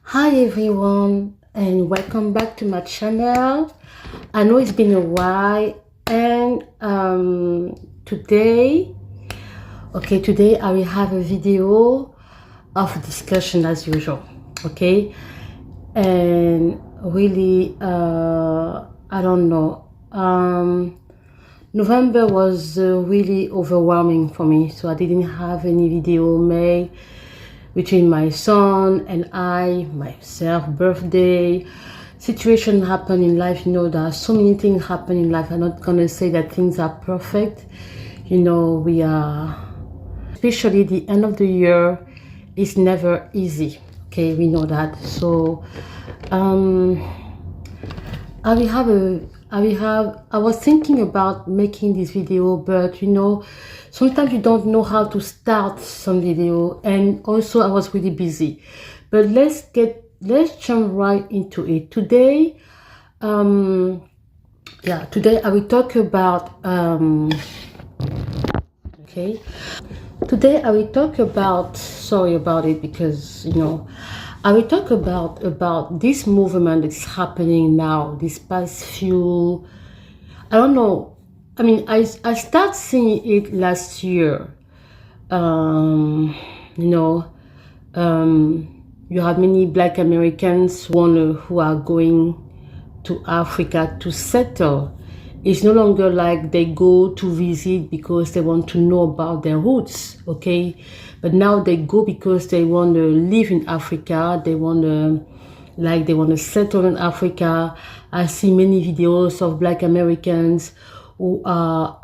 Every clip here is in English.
Hi everyone, and welcome back to my channel. I know it's been a while, and today I will have a video of discussion as usual. Okay, and really I don't know, November was really overwhelming for me, so I didn't have any video made between my son and myself, birthday, situation happen in life. You know, there are so many things happen in life. I'm not gonna say that things are perfect. You know, we are, especially the end of the year, is never easy. Okay, we know that. So, I was thinking about making this video, but you know, sometimes you don't know how to start some video, and also I was really busy. But let's jump right into it. Today I will talk about today I will talk about, sorry about it, because you know, I will talk about this movement that's happening now, this past few, I don't know, I mean, I started seeing it last year. You know, you have many Black Americans who are going to Africa to settle. It's no longer like they go to visit because they want to know about their roots, okay? But now they go because they want to live in Africa. They want to settle in Africa. I see many videos of Black Americans who are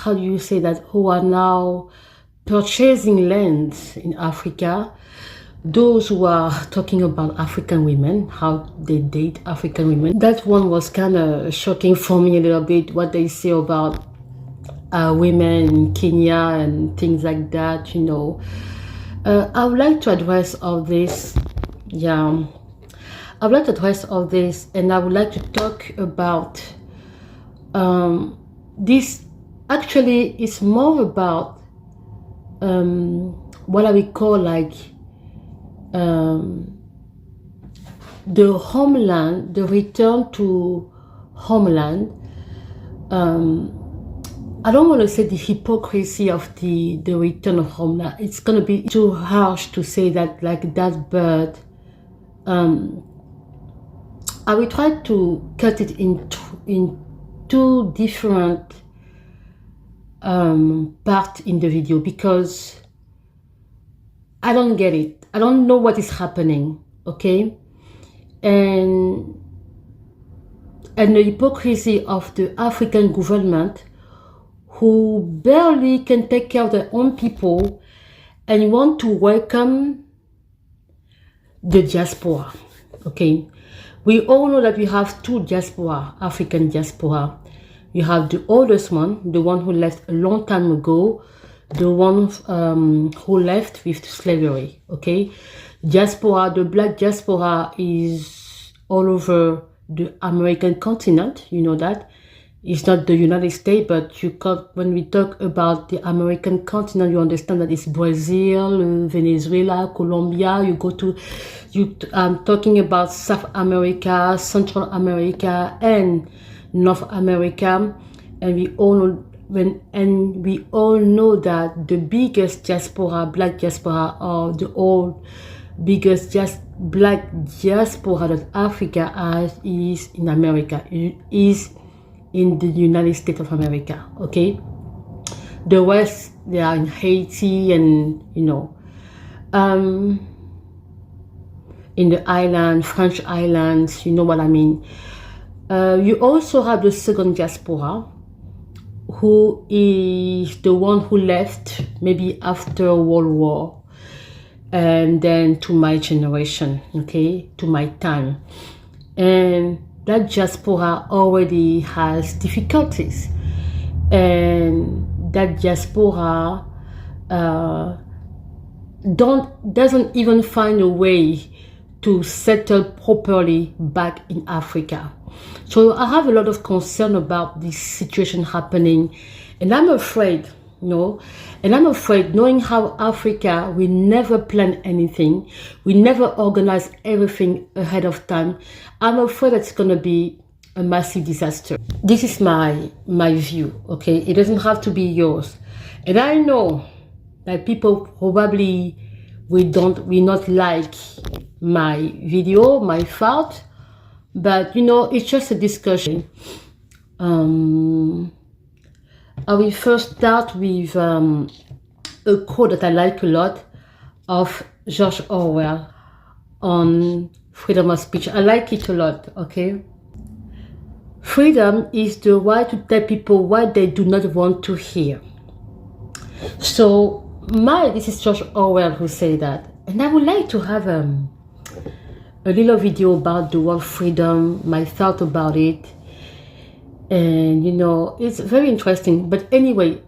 how do you say that, who are now purchasing lands in Africa. Those who are talking about African women, how they date African women. That one was kind of shocking for me a little bit, what they say about women in Kenya and things like that, you know. I would like to address all this. Yeah, I would like to address all this, and I would like to talk about this. Actually, it's more about what I would call like the homeland, the return to homeland. I don't want to say the hypocrisy of the return of homeland. It's going to be too harsh to say that like that, but I will try to cut it in two different parts in the video, because I don't get it. I don't know what is happening, okay? And the hypocrisy of the African government, who barely can take care of their own people and want to welcome the diaspora, okay? We all know that we have two diaspora, African diaspora. You have the oldest one, the one who left a long time ago, the one who left with slavery, okay? Diaspora, the Black diaspora is all over the American continent, you know that. It's not the United States, but when we talk about the American continent, you understand that it's Brazil, Venezuela, Colombia. I'm talking about South America, Central America, and North America, and we all know that the biggest diaspora, Black diaspora, or the biggest Black diaspora that Africa has is in America. It is in the United States of America, okay? The rest, they are in Haiti and, you know, in the island, French islands, you know what I mean. You also have the second diaspora, who is the one who left maybe after World War, and then to my generation, okay, to my time. And that diaspora already has difficulties, and that diaspora doesn't even find a way to settle properly back in Africa. So I have a lot of concern about this situation happening, and I'm afraid, No, and I'm afraid, knowing how Africa, we never plan anything, we never organize everything ahead of time. I'm afraid it's gonna be a massive disaster. This is my view. Okay, it doesn't have to be yours, and I know that people probably will not like my video, my thought, but you know, it's just a discussion. I will first start with a quote that I like a lot of George Orwell on freedom of speech. I like it a lot, okay? Freedom is the right to tell people what they do not want to hear. So, this is George Orwell who said that. And I would like to have a little video about the word freedom, my thought about it. And you know, it's very interesting. But anyway,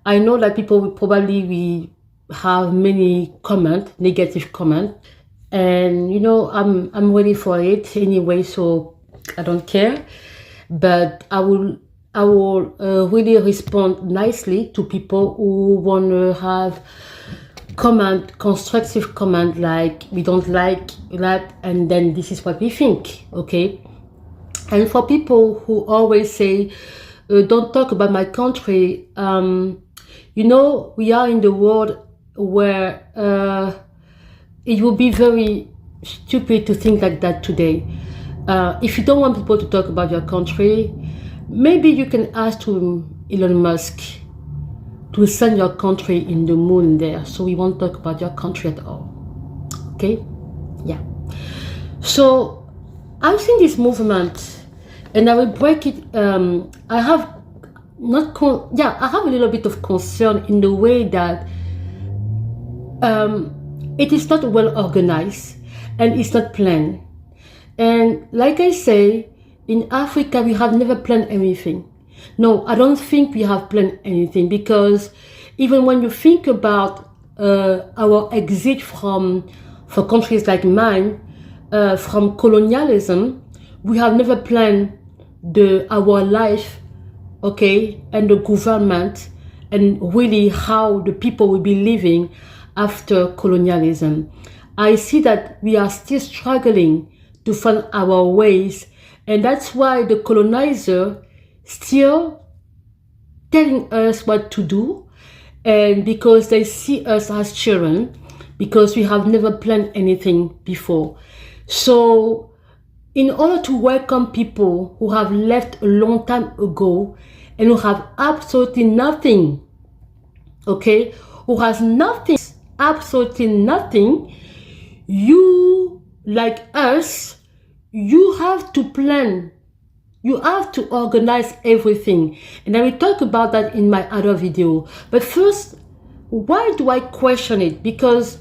I know that people will probably have many negative comment, and you know, I'm ready for it anyway, so I don't care. But I will really respond nicely to people who want to have constructive comment, like we don't like that, and then this is what we think, okay? And for people who always say, don't talk about my country, you know, we are in the world where it would be very stupid to think like that today. If you don't want people to talk about your country, maybe you can ask to Elon Musk to send your country in the moon there, so we won't talk about your country at all. Okay? Yeah. So I've seen this movement, and I will break it. I have a little bit of concern in the way that it is not well organized and it's not planned. And like I say, in Africa, we have never planned anything. No, I don't think we have planned anything, because even when you think about our exit for countries like mine, from colonialism, we have never planned our life, okay, and the government, and really how the people will be living after colonialism. I see that we are still struggling to find our ways, and that's why the colonizer still telling us what to do, and because they see us as children, because we have never planned anything before. So in order to welcome people who have left a long time ago and who have absolutely nothing, okay, who has nothing, absolutely nothing, you, like us, you have to plan. You have to organize everything. And I will talk about that in my other video. But first, why do I question it? Because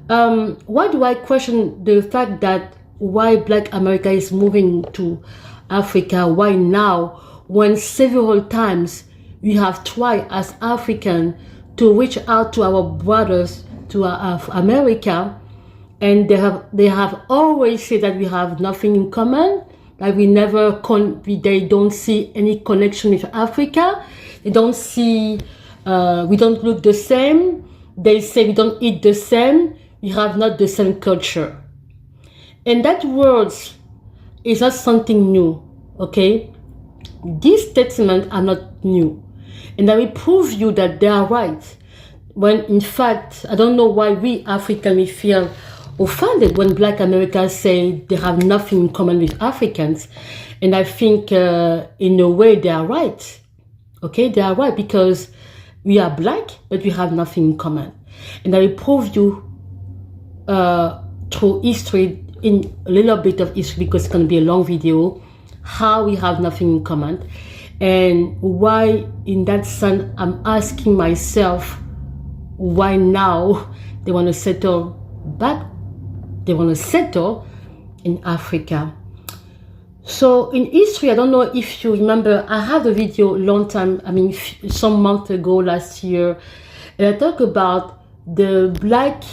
why do I question the fact that why Black America is moving to Africa? Why now, when several times we have tried as African to reach out to our brothers to America, and they have always said that we have nothing in common, that they don't see any connection with Africa. They don't see, we don't look the same. They say we don't eat the same. We have not the same culture. And that word is not something new, okay? These statements are not new. And I will prove you that they are right. When in fact, I don't know why we Africans feel offended when Black Americans say they have nothing in common with Africans. And I think in a way they are right. Okay, they are right, because we are Black, but we have nothing in common. And I will prove you through history, in a little bit of history, because it's going to be a long video, how we have nothing in common, and why in that sense I'm asking myself why now they want to settle back, they want to settle in Africa. So in history, I don't know if you remember, I had a video a long time, some months ago, last year, and I talk about the Black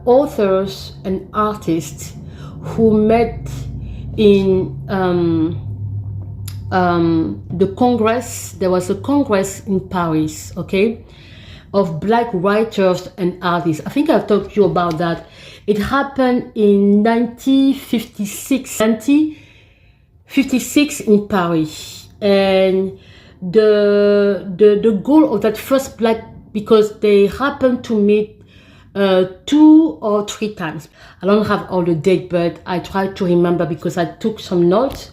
authors and artists who met in the Congress. There was a Congress in Paris, okay, of Black writers and artists. I think I've talked to you about that. It happened in 1956 in Paris, and the goal of that first Black, because they happened to meet 2 or 3 times. I don't have all the date, but I try to remember because I took some notes.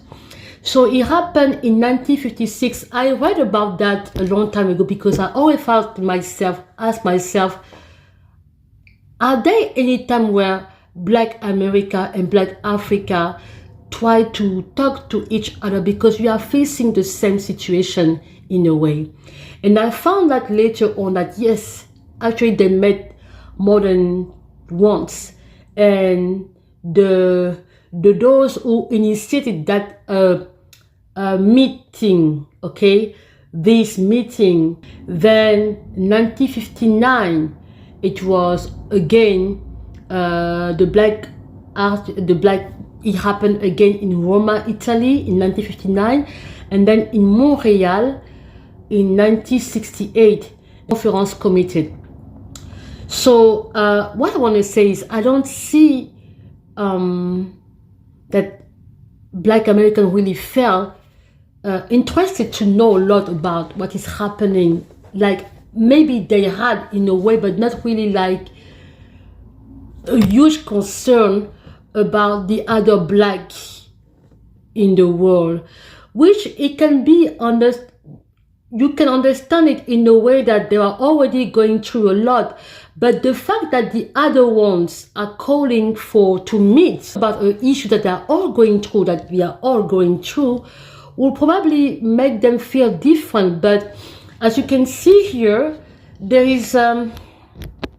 So it happened in 1956. I read about that a long time ago because I always asked myself, are there any time where Black America and Black Africa try to talk to each other because we are facing the same situation in a way? And I found that later on that yes, actually they met more than once, and those who initiated that meeting, okay, this meeting, then 1959 it was again it happened again in Roma, Italy in 1959, and then in Montreal in 1968 conference committed. So what I want to say is I don't see that Black Americans really felt interested to know a lot about what is happening. Like maybe they had in a way, but not really like a huge concern about the other Black in the world, which it can be you can understand it in a way that they are already going through a lot. But the fact that the other ones are calling to meet about an issue that they are all going through, that we are all going through, will probably make them feel different. But as you can see here, there is